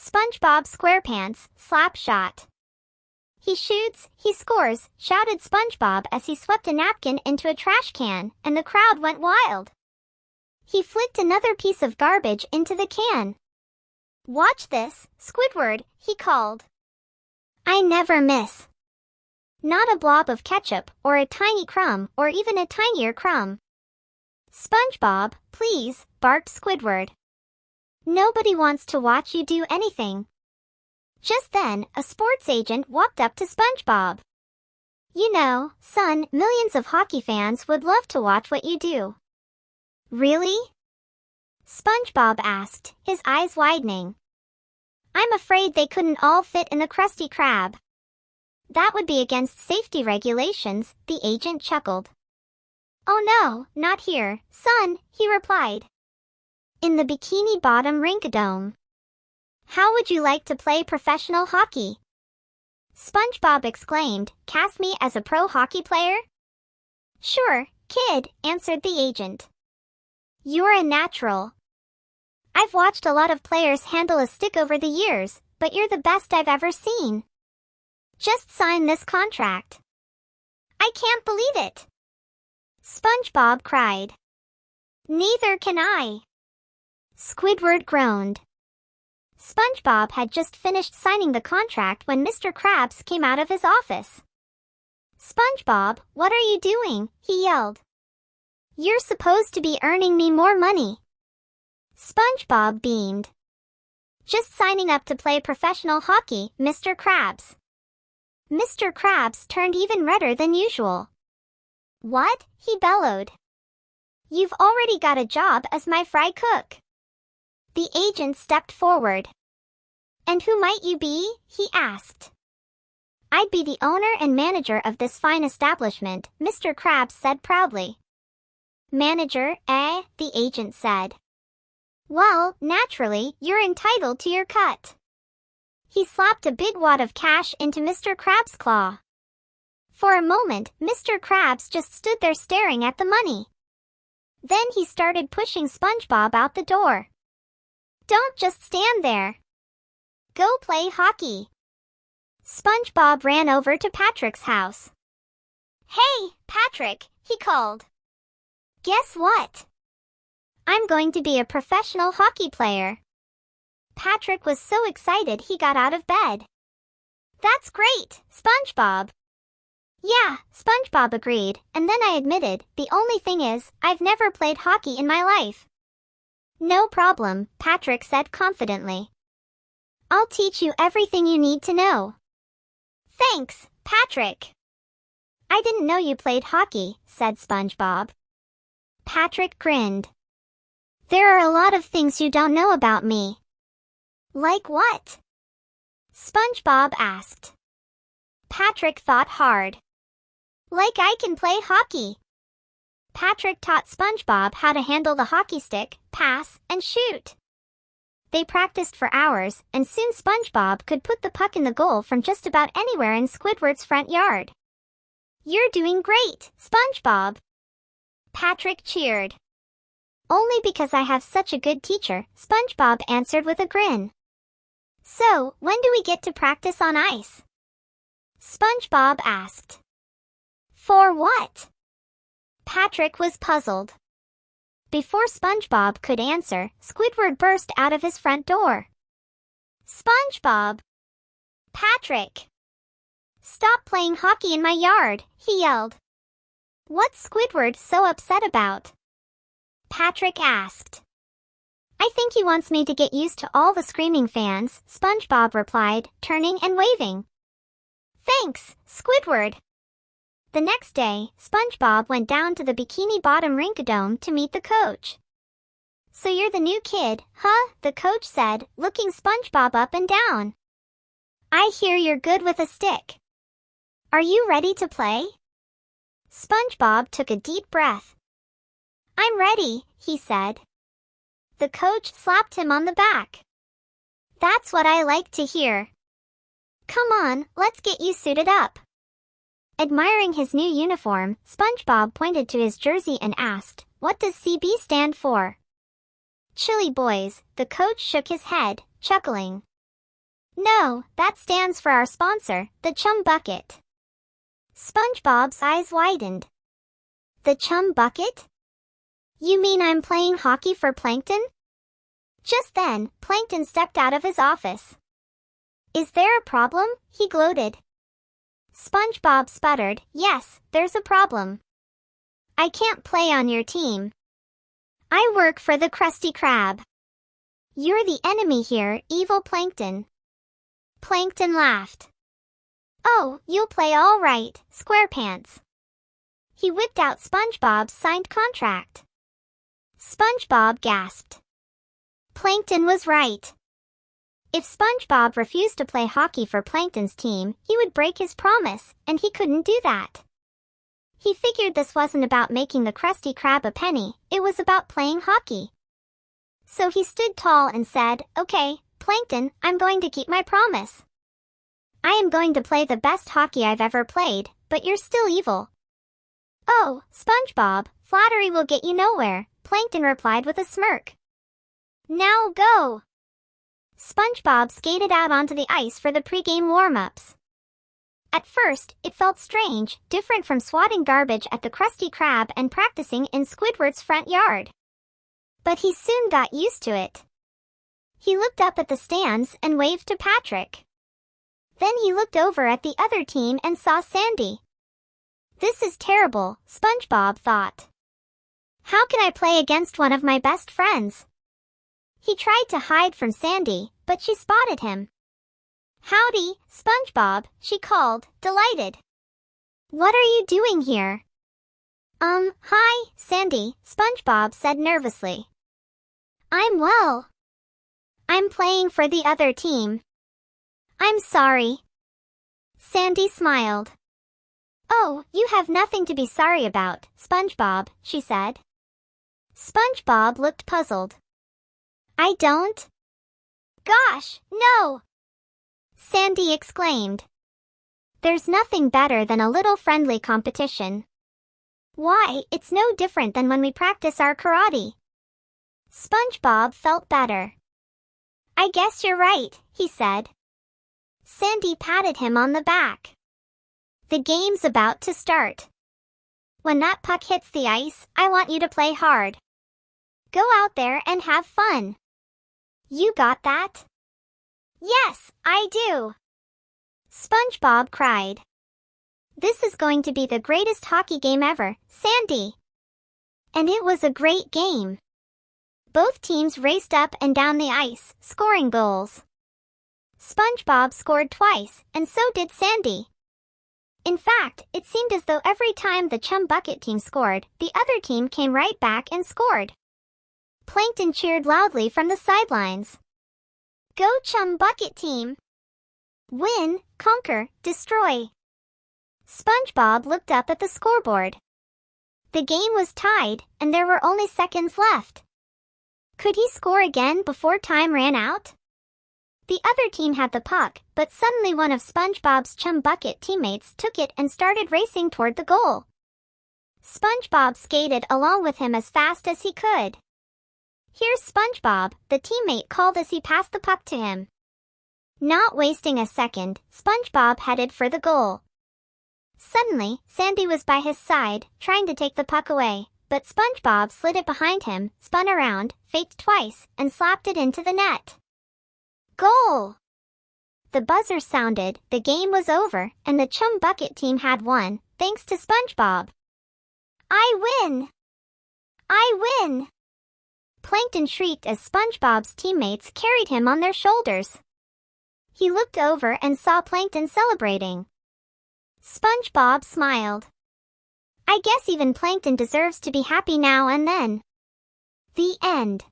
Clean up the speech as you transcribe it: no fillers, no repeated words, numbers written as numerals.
SpongeBob SquarePants, slap shot. He shoots, he scores, shouted SpongeBob as he swept a napkin into a trash can, and the crowd went wild. He flicked another piece of garbage into the can. Watch this, Squidward, he called. I never miss. Not a blob of ketchup, or a tiny crumb, or even a tinier crumb. SpongeBob, please, barked Squidward. Nobody wants to watch you do anything. Just then, a sports agent walked up to SpongeBob. You know, son, millions of hockey fans would love to watch what you do. Really? SpongeBob asked, his eyes widening. I'm afraid they couldn't all fit in the Krusty Krab. That would be against safety regulations, the agent chuckled. Oh no, not here, son, he replied. In the Bikini Bottom Rink-a-Dome. How would you like to play professional hockey? SpongeBob exclaimed, cast me as a pro hockey player? Sure, kid, answered the agent. You're a natural. I've watched a lot of players handle a stick over the years, but you're the best I've ever seen. Just sign this contract. I can't believe it. SpongeBob cried. Neither can I. Squidward groaned. SpongeBob had just finished signing the contract when Mr. Krabs came out of his office. SpongeBob, what are you doing? He yelled. You're supposed to be earning me more money. SpongeBob beamed. Just signing up to play professional hockey, Mr. Krabs. Mr. Krabs turned even redder than usual. What? He bellowed. You've already got a job as my fry cook. The agent stepped forward. And who might you be? He asked. I'd be the owner and manager of this fine establishment, Mr. Krabs said proudly. Manager, eh? The agent said. Well, naturally, you're entitled to your cut. He slapped a big wad of cash into Mr. Krabs' claw. For a moment, Mr. Krabs just stood there staring at the money. Then he started pushing SpongeBob out the door. Don't just stand there. Go play hockey. SpongeBob ran over to Patrick's house. Hey, Patrick, he called. Guess what? I'm going to be a professional hockey player. Patrick was so excited he got out of bed. That's great, SpongeBob. Yeah, SpongeBob agreed, and then I admitted, the only thing is, I've never played hockey in my life. No problem, Patrick said confidently. I'll teach you everything you need to know. Thanks, Patrick. I didn't know you played hockey, said SpongeBob. Patrick grinned. There are a lot of things you don't know about me. Like what? SpongeBob asked. Patrick thought hard. Like I can play hockey. Patrick taught SpongeBob how to handle the hockey stick, pass, and shoot. They practiced for hours, and soon SpongeBob could put the puck in the goal from just about anywhere in Squidward's front yard. You're doing great, SpongeBob. Patrick cheered. Only because I have such a good teacher, SpongeBob answered with a grin. So, when do we get to practice on ice? SpongeBob asked. For what? Patrick was puzzled. Before SpongeBob could answer, Squidward burst out of his front door. SpongeBob! Patrick! Stop playing hockey in my yard, he yelled. What's Squidward so upset about? Patrick asked. I think he wants me to get used to all the screaming fans, SpongeBob replied, turning and waving. Thanks, Squidward. The next day, SpongeBob went down to the Bikini Bottom Rink-a-Dome to meet the coach. So you're the new kid, huh? The coach said, looking SpongeBob up and down. I hear you're good with a stick. Are you ready to play? SpongeBob took a deep breath. I'm ready, he said. The coach slapped him on the back. That's what I like to hear. Come on, let's get you suited up. Admiring his new uniform, SpongeBob pointed to his jersey and asked, what does CB stand for? Chilly boys, the coach shook his head, chuckling. No, that stands for our sponsor, the Chum Bucket. SpongeBob's eyes widened. The Chum Bucket? You mean I'm playing hockey for Plankton? Just then, Plankton stepped out of his office. Is there a problem? He gloated. SpongeBob sputtered, yes, there's a problem. I can't play on your team. I work for the Krusty Krab. You're the enemy here, evil Plankton. Plankton laughed. Oh, you'll play all right, SquarePants. He whipped out SpongeBob's signed contract. SpongeBob gasped. Plankton was right. If SpongeBob refused to play hockey for Plankton's team, he would break his promise, and he couldn't do that. He figured this wasn't about making the Krusty Krab a penny, it was about playing hockey. So he stood tall and said, okay, Plankton, I'm going to keep my promise. I am going to play the best hockey I've ever played, but you're still evil. Oh, SpongeBob, flattery will get you nowhere, Plankton replied with a smirk. Now go! SpongeBob skated out onto the ice for the pregame warm-ups. At first, it felt strange, different from swatting garbage at the Krusty Krab and practicing in Squidward's front yard. But he soon got used to it. He looked up at the stands and waved to Patrick. Then he looked over at the other team and saw Sandy. This is terrible, SpongeBob thought. How can I play against one of my best friends? He tried to hide from Sandy, but she spotted him. Howdy, SpongeBob, she called, delighted. What are you doing here? Hi, Sandy, SpongeBob said nervously. I'm well. I'm playing for the other team. I'm sorry. Sandy smiled. Oh, you have nothing to be sorry about, SpongeBob, she said. SpongeBob looked puzzled. I don't? Gosh, no! Sandy exclaimed. There's nothing better than a little friendly competition. Why, it's no different than when we practice our karate. SpongeBob felt better. I guess you're right, he said. Sandy patted him on the back. The game's about to start. When that puck hits the ice, I want you to play hard. Go out there and have fun. You got that? Yes, I do. SpongeBob cried. This is going to be the greatest hockey game ever, Sandy. And it was a great game. Both teams raced up and down the ice, scoring goals. SpongeBob scored twice, and so did Sandy. In fact, it seemed as though every time the Chum Bucket team scored, the other team came right back and scored. Plankton cheered loudly from the sidelines. Go Chum Bucket team! Win, conquer, destroy. SpongeBob looked up at the scoreboard. The game was tied, and there were only seconds left. Could he score again before time ran out? The other team had the puck, but suddenly one of SpongeBob's Chum Bucket teammates took it and started racing toward the goal. SpongeBob skated along with him as fast as he could. Here's SpongeBob, the teammate called as he passed the puck to him. Not wasting a second, SpongeBob headed for the goal. Suddenly, Sandy was by his side, trying to take the puck away, but SpongeBob slid it behind him, spun around, faked twice, and slapped it into the net. Goal! The buzzer sounded, the game was over, and the Chum Bucket team had won, thanks to SpongeBob. I win! I win! Plankton shrieked as SpongeBob's teammates carried him on their shoulders. He looked over and saw Plankton celebrating. SpongeBob smiled. I guess even Plankton deserves to be happy now and then. The end.